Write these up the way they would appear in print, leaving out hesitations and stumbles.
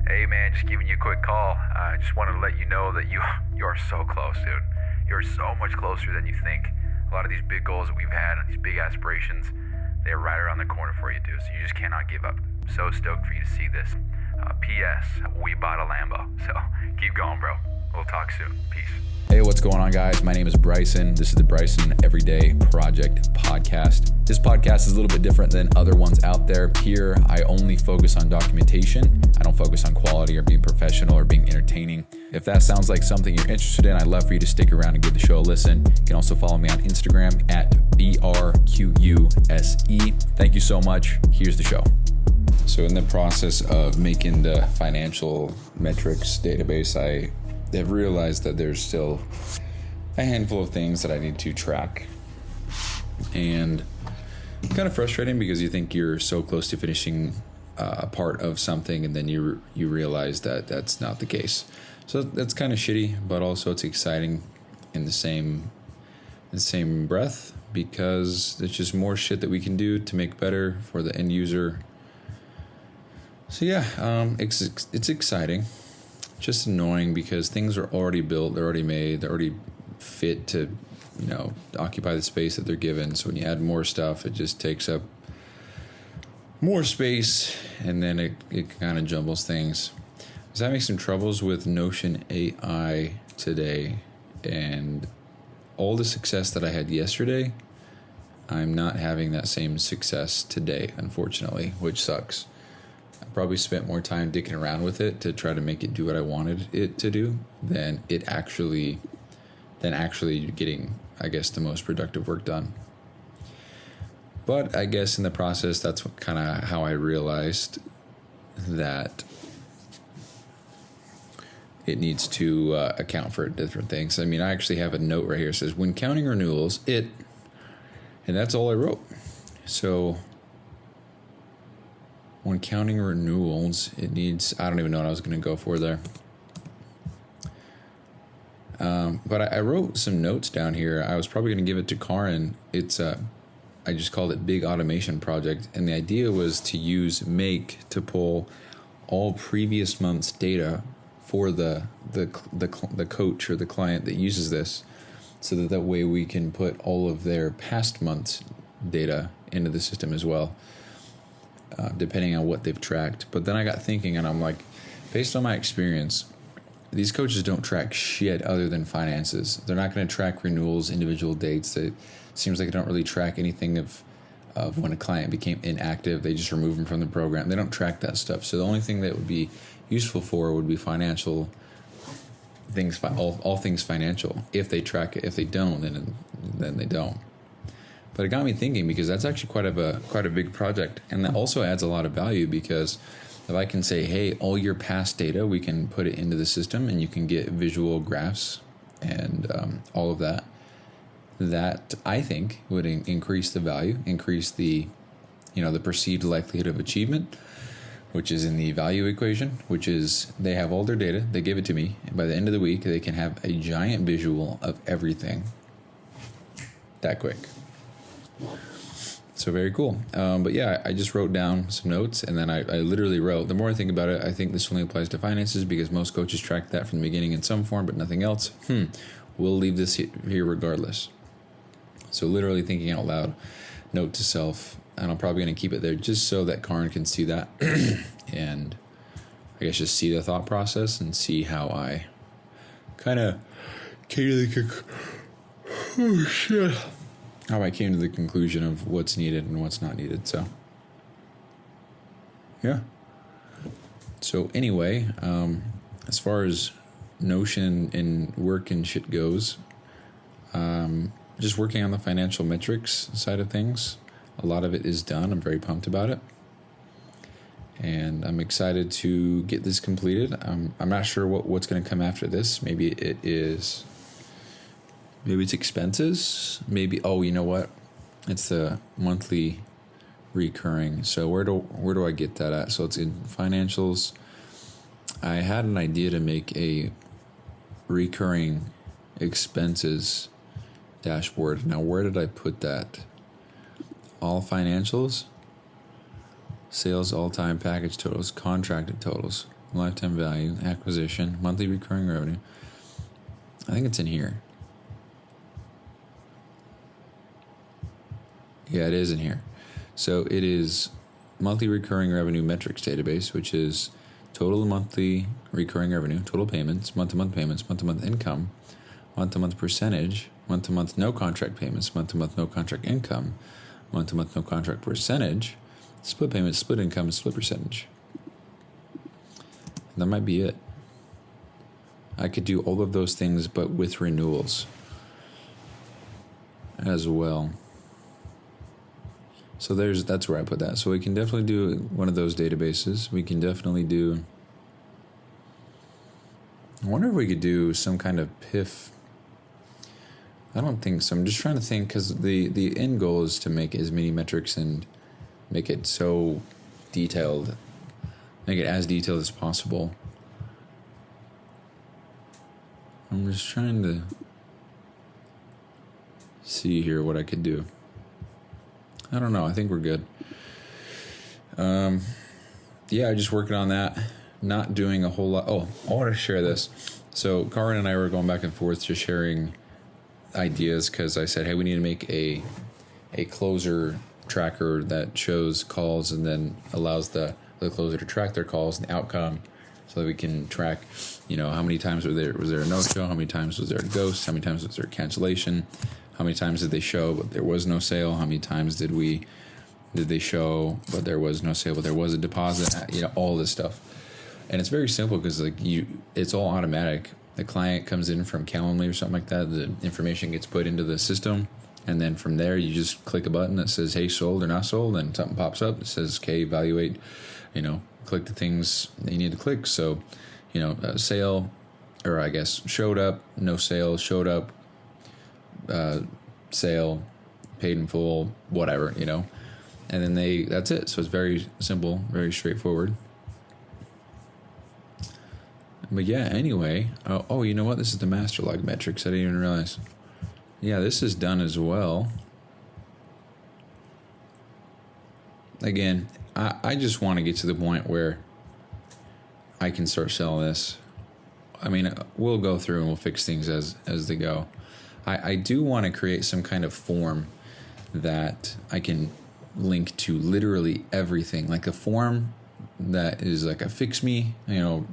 Hey man, just giving you a quick call. I just wanted to let you know that you are so close, dude. You're so much closer than you think. A lot of these big goals that we've had and these big aspirations, they're right around the corner for you, dude. So you just cannot give up. So stoked for you to see this. P.S. We bought a Lambo. So keep going, bro. We'll talk soon. Peace. Hey, what's going on, guys? My name is Bryson. This is the Bryson Everyday Project Podcast. This podcast is a little bit different than other ones out there. Here, I only focus on documentation. I don't focus on quality or being professional or being entertaining. If that sounds like something you're interested in, I'd love for you to stick around and give the show a listen. You can also follow me on Instagram at BRQUSE. Thank you so much. Here's the show. So in the process of making the financial metrics database, I have realized that there's still a handful of things that I need to track. And it's kind of frustrating because you think you're so close to finishing a part of something, and then you realize that that's not the case. So that's kind of shitty, but also it's exciting in the same breath, because there's just more shit that we can do to make better for the end user. So yeah, it's exciting. Just annoying because things are already built, they're already made, they're already fit to, occupy the space that they're given. So when you add more stuff, it just takes up more space, and then it kind of jumbles things. I was having some troubles with Notion AI today, and all the success that I had yesterday, I'm not having that same success today, unfortunately, which sucks. I probably spent more time dicking around with it to try to make it do what I wanted it to do than actually getting, I guess, the most productive work done. But I guess in the process, that's kind of how I realized that it needs to account for different things. I mean, I actually have a note right here that says, when counting renewals, and that's all I wrote. So when counting renewals, it needs, I don't even know what I was going to go for there. But I wrote some notes down here. I was probably going to give it to Karn. I just called it Big Automation Project. And the idea was to use Make to pull all previous month's data for the coach or the client that uses this, so that way we can put all of their past month's data into the system as well, depending on what they've tracked. But then I got thinking, and I'm like, based on my experience, these coaches don't track shit other than finances. They're not going to track renewals, individual dates. It seems like they don't really track anything of when a client became inactive. They just remove them from the program. They don't track that stuff. So the only thing that would be useful for would be financial things, all things financial. If they track it, if they don't, then they don't. But it got me thinking, because that's actually quite a big project, and that also adds a lot of value, because if I can say, hey, all your past data, we can put it into the system, and you can get visual graphs and all of that. That I think would increase the value, increase the perceived likelihood of achievement, which is in the value equation, which is they have all their data, they give it to me, and by the end of the week, they can have a giant visual of everything that quick. So very cool. But yeah, I just wrote down some notes, and then I literally wrote, the more I think about it, I think this only applies to finances because most coaches track that from the beginning in some form, but nothing else. We'll leave this here regardless. So literally thinking out loud, note to self, and I'm probably going to keep it there just so that Karn can see that and I guess just see the thought process and see how I kind of came to the conclusion of what's needed and what's not needed. So yeah. So anyway, as far as Notion and work and shit goes, just working on the financial metrics side of things. A lot of it is done. I'm very pumped about it, and I'm excited to get this completed. I'm not sure what's going to come after this. Maybe it's expenses. Maybe, you know what? It's the monthly recurring. So where do I get that at? So it's in financials. I had an idea to make a recurring expenses dashboard. Now, where did I put that? All financials, sales, all-time package totals, contracted totals. lifetime value, acquisition, monthly recurring revenue. I think it's in here. Yeah, it is in here. So it is monthly recurring revenue metrics database, which is total monthly recurring revenue, total payments, month-to-month income, month-to-month percentage, month-to-month no contract payments, month-to-month no contract income, month-to-month no contract percentage, split payments, split income, split percentage. That might be it. I could do all of those things, but with renewals as well. So that's where I put that. So we can definitely do one of those databases. We can definitely do. I wonder if we could do some kind of PIF. I don't think so. I'm just trying to think, because the end goal is to make as many metrics and make it so detailed, make it as detailed as possible. I'm just trying to see here what I could do. I don't know. I think we're good. Yeah, just working on that. Not doing a whole lot. Oh, I want to share this. So Karn and I were going back and forth just sharing ideas, because I said, hey, we need to make a closer tracker that shows calls and then allows the closer to track their calls and the outcome, so that we can track, how many times was there a no-show, how many times was there a ghost, how many times was there a cancellation, how many times did they show but there was no sale, how many times did they show but there was no sale but there was a deposit, all this stuff. And it's very simple, because it's all automatic. The client comes in from Calendly or something like that, the information gets put into the system, and then from there you just click a button that says, hey, sold or not sold, and something pops up that says, okay, evaluate, click the things that you need to click. So, sale, or I guess showed up, no sale, showed up, sale, paid in full, whatever, and then that's it. So it's very simple, very straightforward. But yeah, anyway, you know what? This is the master log metrics. I didn't even realize. Yeah, this is done as well. Again, I just want to get to the point where I can start selling this. I mean, we'll go through and we'll fix things as they go. I do want to create some kind of form that I can link to literally everything, like a form that is like a fix me,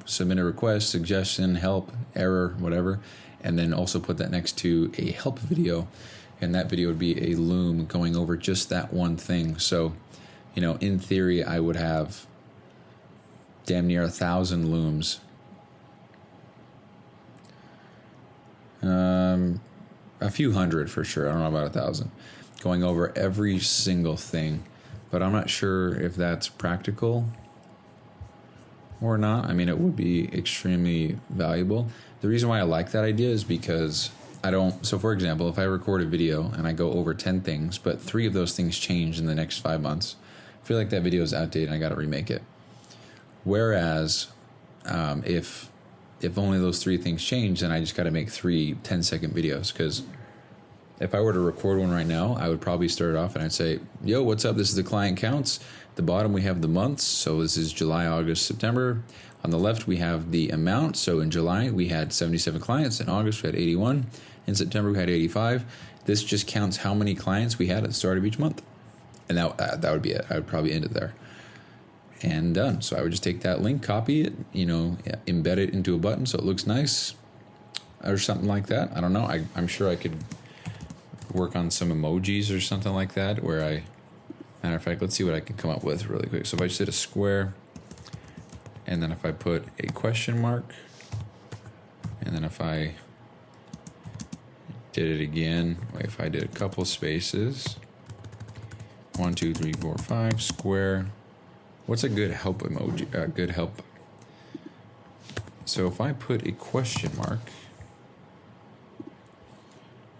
submit a request, suggestion, help, error, whatever, and then also put that next to a help video, and that video would be a loom going over just that one thing. So, in theory, I would have damn near 1,000 looms. A few hundred for sure. I don't know about 1,000 going over every single thing, but I'm not sure if that's practical or not. I mean, it would be extremely valuable. The reason why I like that idea is because so for example, if I record a video and I go over 10 things, but 3 of those things change in the next 5 months, I feel like that video is outdated and I got to remake it. Whereas, if only those 3 things change, then I just got to make 3 10-second videos. Because if I were to record one right now, I would probably start it off and I'd say, yo, what's up? This is the client counts. At the bottom, we have the months. So this is July, August, September. On the left, we have the amount. So in July, we had 77 clients. In August, we had 81. In September, we had 85. This just counts how many clients we had at the start of each month. And that would be it. I would probably end it there. And done. So I would just take that link, copy it, embed it into a button so it looks nice or something like that. I don't know. I'm sure I could work on some emojis or something like that matter of fact, let's see what I can come up with really quick. So if I just did a square, and then if I put a question mark, and then if I did it again, if I did a couple spaces, 1, 2, 3, 4, 5, square. What's a good help emoji? Good help. So if I put a question mark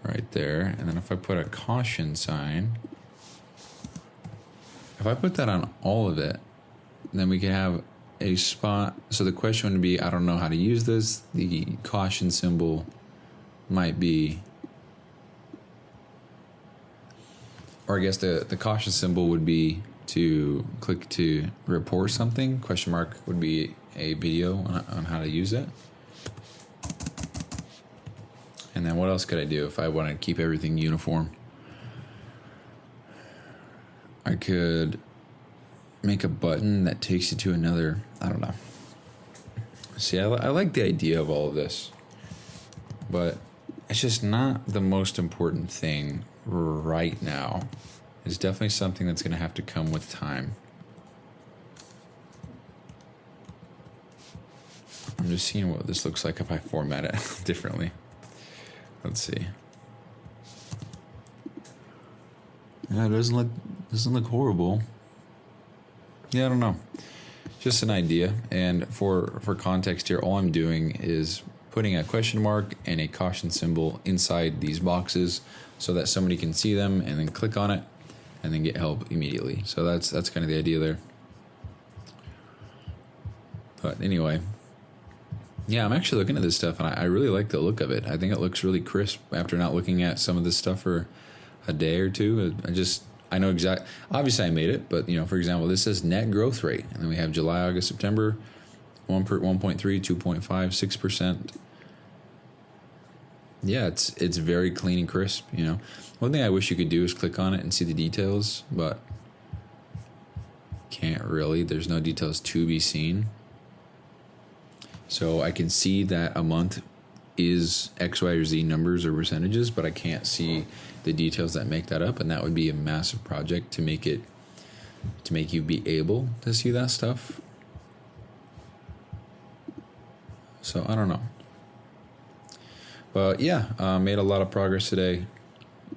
right there, and then if I put a caution sign, if I put that on all of it, then we can have a spot. So the question would be, I don't know how to use this. The caution symbol might be, or I guess the caution symbol would be to click to report something. Question mark would be a video on how to use it. And then what else could I do if I want to keep everything uniform? I could make a button that takes you to another, I don't know. See, I like the idea of all of this, but it's just not the most important thing right now. It's definitely something that's going to have to come with time. I'm just seeing what this looks like if I format it differently. Let's see. Yeah, it doesn't look horrible. Yeah, I don't know. Just an idea. And for context here, all I'm doing is putting a question mark and a caution symbol inside these boxes so that somebody can see them and then click on it and then get help immediately. So that's kind of the idea there. But anyway, yeah, I'm actually looking at this stuff and I really like the look of it. I think it looks really crisp after not looking at some of this stuff for a day or two. I know exactly. Obviously, I made it, but for example, this says net growth rate, and then we have July, August, September, 1.3, 2.5, 6%. Yeah, it's very clean and crisp. One thing I wish you could do is click on it and see the details, but can't really. There's no details to be seen. So I can see that a month is X, Y, or Z numbers or percentages, but I can't see the details that make that up, and that would be a massive project to make you be able to see that stuff. So I don't know. But yeah, made a lot of progress today.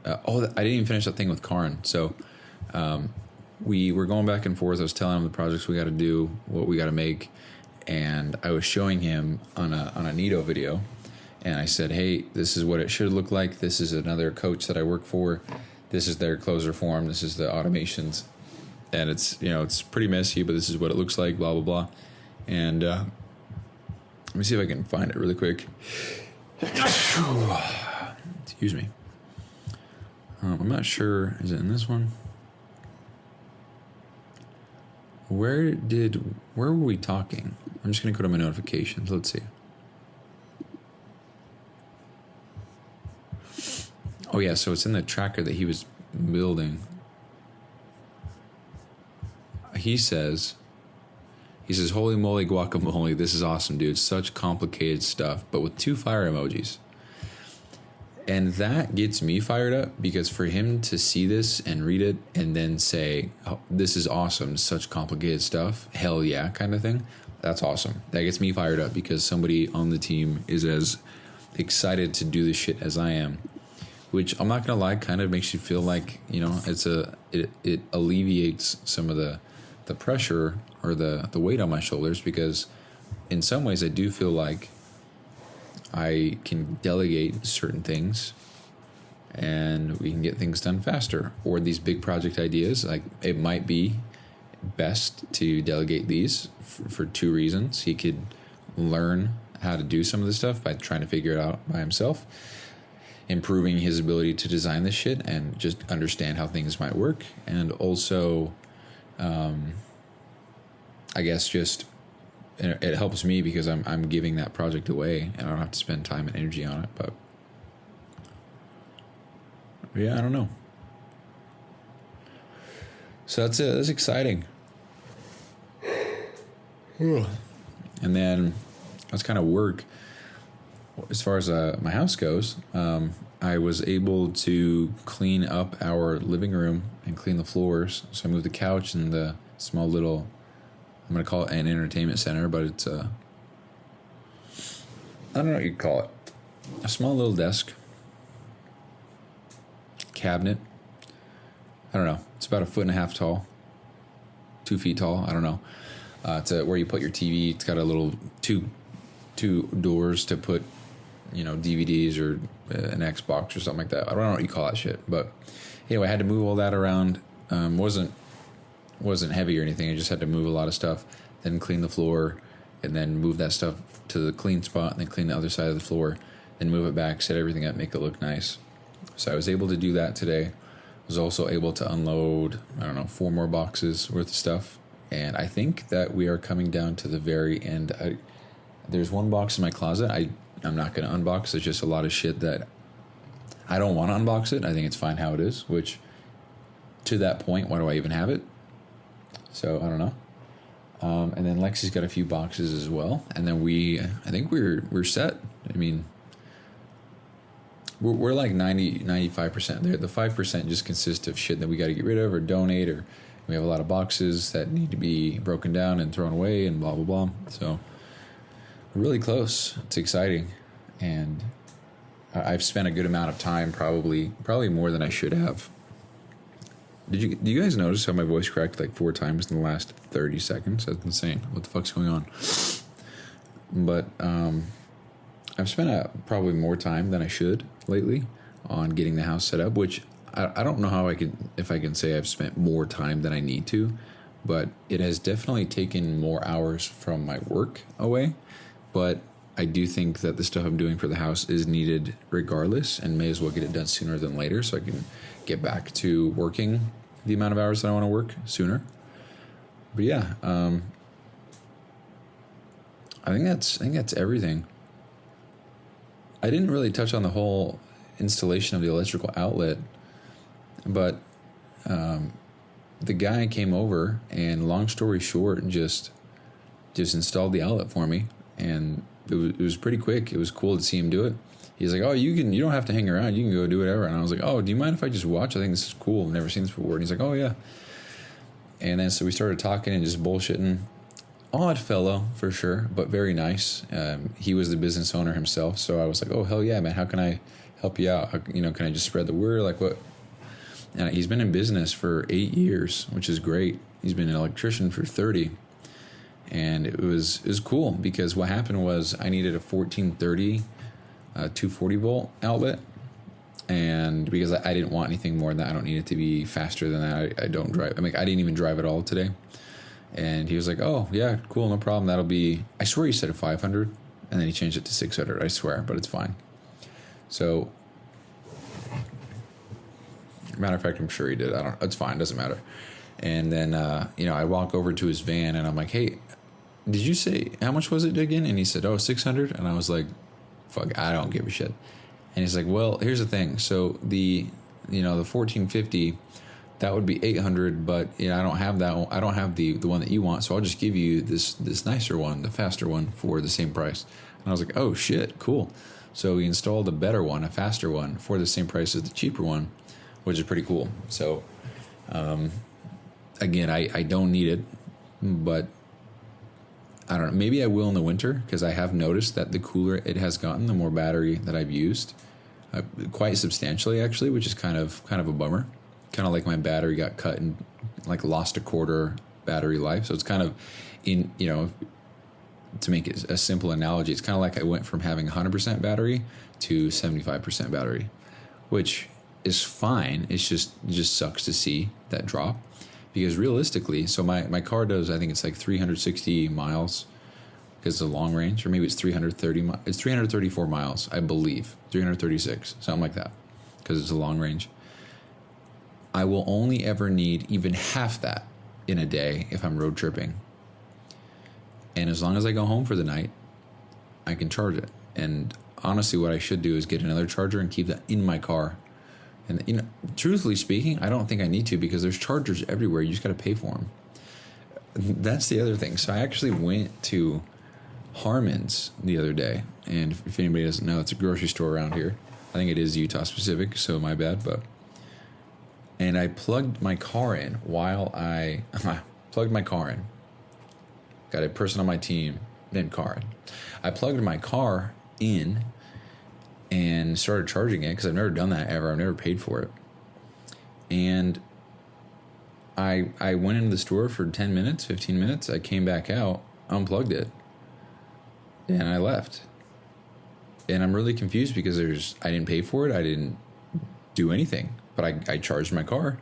I didn't even finish that thing with Karn. So we were going back and forth. I was telling him the projects we got to do, what we got to make, and I was showing him on a Nito video. And I said, hey, this is what it should look like. This is another coach that I work for. This is their closer form. This is the automations. And it's pretty messy, but this is what it looks like, blah, blah, blah. And let me see if I can find it really quick. Excuse me. I'm not sure. Is it in this one? Where were we talking? I'm just going to go to my notifications. Let's see. Oh yeah, so it's in the tracker that he was building. He says, holy moly guacamole, this is awesome, dude. Such complicated stuff, but with 2 fire emojis. And that gets me fired up, because for him to see this and read it and then say, oh, this is awesome, such complicated stuff, hell yeah, kind of thing, that's awesome. That gets me fired up, because somebody on the team is as excited to do this shit as I am. Which, I'm not gonna lie, kind of makes you feel like, it alleviates some of the pressure or the weight on my shoulders, because in some ways I do feel like I can delegate certain things and we can get things done faster. Or these big project ideas, like it might be best to delegate these for 2 reasons. He could learn how to do some of this stuff by trying to figure it out by himself, improving his ability to design this shit and just understand how things might work. And also, I guess just it helps me because I'm giving that project away and I don't have to spend time and energy on it. But yeah, I don't know. So that's it. That's exciting. And then that's kind of work. As far as my house goes, I was able to clean up our living room and clean the floors. So I moved the couch and the small little, I'm going to call it an entertainment center, but it's I don't know what you'd call it. A small little desk, cabinet. I don't know. It's about 1.5 feet tall, 2 feet tall. I don't know. It's where you put your TV. It's got a little two doors to put, DVDs or an Xbox or something like that. I don't know what you call that shit. But anyway, I had to move all that around. Wasn't heavy or anything. I just had to move a lot of stuff, then clean the floor, and then move that stuff to the clean spot, and then clean the other side of the floor, then move it back, set everything up, make it look nice. So I was able to do that today. I Was also able to unload, I don't know, 4 more boxes worth of stuff. And I think that we are coming down to the very end. There's one box in my closet I'm not going to unbox. There's just a lot of shit that I don't want to unbox it. I think it's fine how it is, which to that point, why do I even have it? So I don't know. And then Lexi's got a few boxes as well. And then I think we're set. I mean, we're like 95% there. The 5% just consists of shit that we got to get rid of or donate, or we have a lot of boxes that need to be broken down and thrown away and blah, blah, blah. So we're really close. It's exciting. And I've spent a good amount of time, probably more than I should have. Do you guys notice how my voice cracked like 4 times in the last 30 seconds? That's insane. What the fuck's going on? But I've spent probably more time than I should lately on getting the house set up, which I don't know how if I can say I've spent more time than I need to, but it has definitely taken more hours from my work away. But I do think that the stuff I'm doing for the house is needed regardless, and may as well get it done sooner than later so I can get back to working the amount of hours that I want to work sooner. But yeah, I think that's everything. I didn't really touch on the whole installation of the electrical outlet, but the guy came over and, long story short, just installed the outlet for me, and it was pretty quick. It was cool to see him do it. He's like, "Oh, you don't have to hang around. You can go do whatever." And I was like, "Oh, do you mind if I just watch? I think this is cool. I've never seen this before." And he's like, "Oh yeah." And then so we started talking and just bullshitting. Odd fellow for sure, but very nice. He was the business owner himself, so I was like, "Oh hell yeah, man! How can I help you out? Can I just spread the word? Like what?" And he's been in business for 8 years, which is great. He's been an electrician for 30, and it was cool because what happened was I needed a 1430, 240 volt outlet, and because I didn't want anything more than that, I don't need it to be faster than that. I don't drive. I didn't even drive at all today. And he was like, "Oh, yeah, cool, no problem. That'll be," I swear he said a 500, and then he changed it to 600, I swear, but it's fine. So, matter of fact, I'm sure he did. It's fine, doesn't matter. And then, I walk over to his van, and I'm like, "Hey, did you say, how much was it again?" And he said, "Oh, 600. And I was like, "Fuck, I don't give a shit." And he's like, "Well, here's the thing. So, the 1450... that would be 800, but I don't have that one. I don't have the one that you want, so I'll just give you this nicer one, the faster one, for the same price." And I was like, "Oh shit, cool." So we installed a better one, a faster one, for the same price as the cheaper one, which is pretty cool. So again, I don't need it, but I don't know. Maybe I will in the winter, because I have noticed that the cooler it has gotten, the more battery that I've used, quite substantially actually, which is kind of a bummer. Kind of like my battery got cut and like lost a quarter battery life. So it's kind of to make it a simple analogy, it's kind of like I went from having 100% battery to 75% battery, which is fine. It just sucks to see that drop, because realistically, so my car does, I think it's like 360 miles because it's a long range, or maybe it's 330. It's 334 miles, I believe, 336, something like that, because it's a long range. I will only ever need even half that in a day if I'm road tripping. And as long as I go home for the night, I can charge it. And honestly, what I should do is get another charger and keep that in my car. And truthfully speaking, I don't think I need to, because there's chargers everywhere. You just got to pay for them. That's the other thing. So I actually went to Harmon's the other day. And if anybody doesn't know, it's a grocery store around here. I think it is Utah specific, so my bad, but... And I plugged my car in Got a person on my team named Karn. I plugged my car in and started charging it, because I've never done that ever. I've never paid for it. And I went into the store for 10 minutes, 15 minutes. I came back out, unplugged it, and I left. And I'm really confused because I didn't pay for it. I didn't do anything. But I charged my car,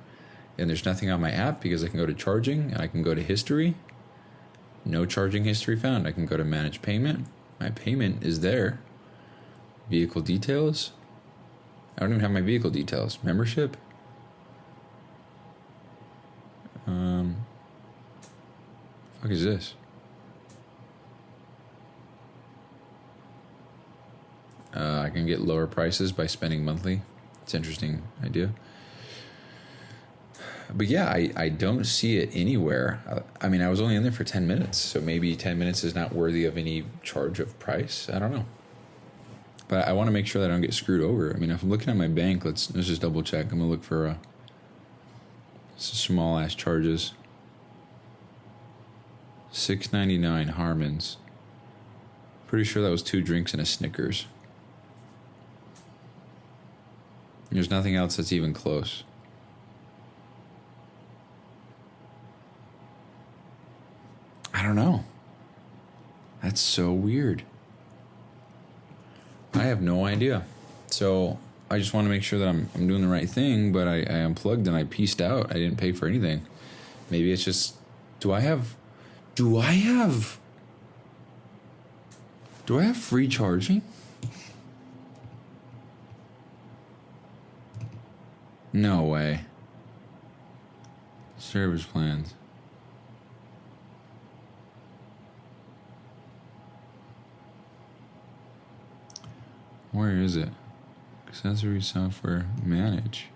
and there's nothing on my app, because I can go to charging and I can go to history. No charging history found. I can go to manage payment. My payment is there. Vehicle details. I don't even have my vehicle details. Membership. Fuck is this? I can get lower prices by spending monthly. It's an interesting idea. But yeah, I don't see it anywhere. I mean, I was only in there for 10 minutes, so maybe 10 minutes is not worthy of any charge of price. I don't know. But I want to make sure that I don't get screwed over. I mean, if I'm looking at my bank, let's just double check. I'm going to look for small ass charges. $6.99 Harmon's. Pretty sure that was 2 drinks and a Snickers. There's nothing else that's even close. I don't know. That's so weird. I have no idea. So I just want to make sure that I'm doing the right thing, but I unplugged and I pieced out. I didn't pay for anything. Maybe it's just, do I have free charging? No way. Service plans. Where is it? Accessory software manage.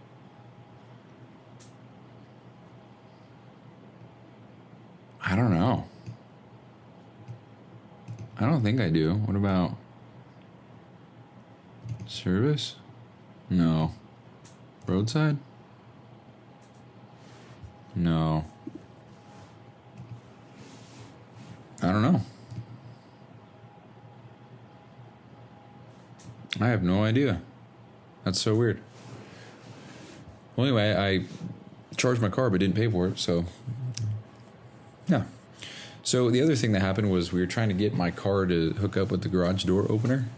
I don't know. I don't think I do. What about service? No. Roadside? No. I don't know. I have no idea. That's so weird. Well, anyway, I charged my car but didn't pay for it, so yeah. So the other thing that happened was we were trying to get my car to hook up with the garage door opener,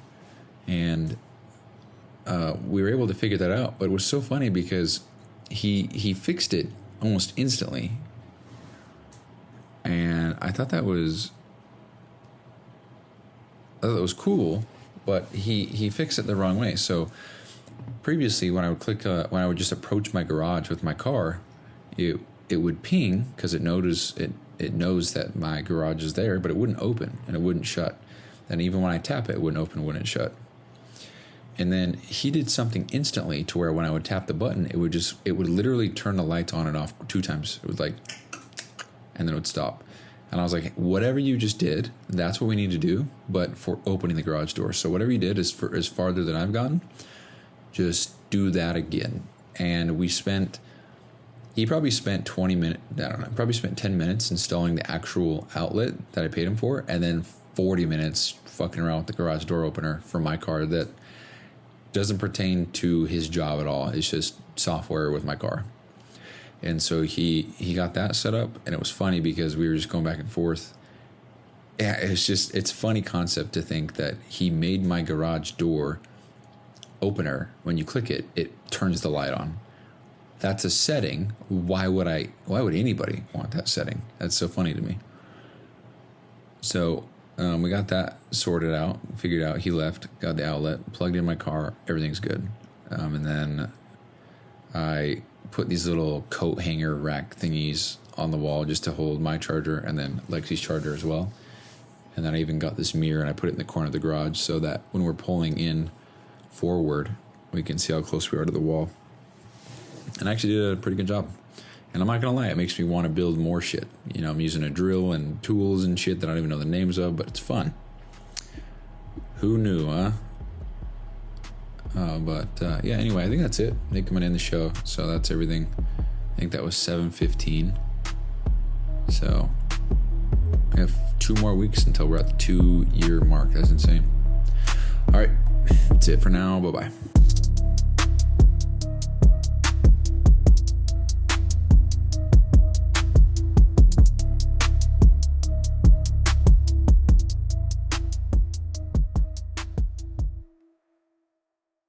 and we were able to figure that out. But it was so funny because he fixed it almost instantly, and I thought that was cool. But he fixed it the wrong way. So previously, when I would just approach my garage with my car, it would ping because it knows that my garage is there, but it wouldn't open and it wouldn't shut. And even when I tap it, it wouldn't open, wouldn't shut. And then he did something instantly to where when I would tap the button, it would literally turn the lights on and off 2 times. It would and then it would stop. And I was like, whatever you just did, that's what we need to do, but for opening the garage door. So whatever you did is farther than I've gotten, just do that again. And he probably spent 20 minutes, I don't know, probably spent 10 minutes installing the actual outlet that I paid him for, and then 40 minutes fucking around with the garage door opener for my car that doesn't pertain to his job at all. It's just software with my car. And so he got that set up, and it was funny because we were just going back and forth. Yeah, it's a funny concept to think that he made my garage door opener. When you click it, it turns the light on. That's a setting. Why would anybody want that setting? That's so funny to me. So we got that sorted out, figured out. He left, got the outlet, plugged in my car, everything's good. And then I put these little coat hanger rack thingies on the wall just to hold my charger and then Lexi's charger as well. And then I even got this mirror and I put it in the corner of the garage so that when we're pulling in forward, we can see how close we are to the wall. And I actually did a pretty good job. And I'm not going to lie, it makes me want to build more shit. You know, I'm using a drill and tools and shit that I don't even know the names of, but it's fun. Who knew, huh? Yeah, anyway, I think that's it. I think I'm going to end the show. So that's everything. I think that was 7:15. So I have 2 more weeks until we're at the 2-year mark. That's insane. All right. That's it for now. Bye-bye.